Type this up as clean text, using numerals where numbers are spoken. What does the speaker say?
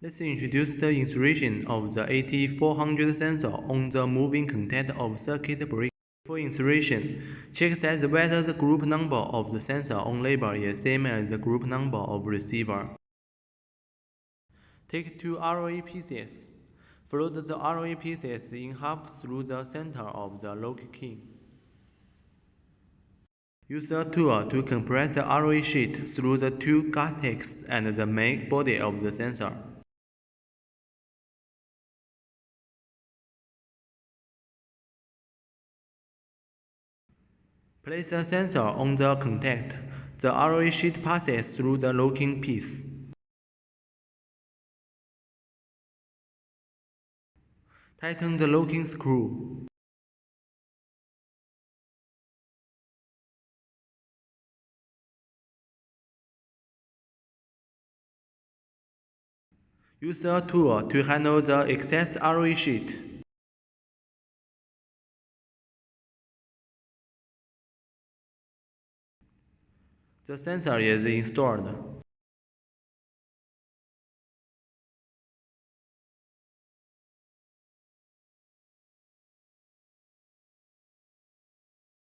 Let's introduce the insertion of the ATE400 sensor on the moving contact of circuit breaker. For insertion, check that whether the group number of the sensor on label is same as the group number of receiver. Take two ROA pieces. Fold the ROA pieces in half through the center of the lock key. Use a tool to compress the ROA sheet through the two gaskets and the main body of the sensor. Place the sensor on the contact. The ROA sheet passes through the locking piece. Tighten the locking screw. Use a tool to handle the excess ROA sheet. The sensor is installed.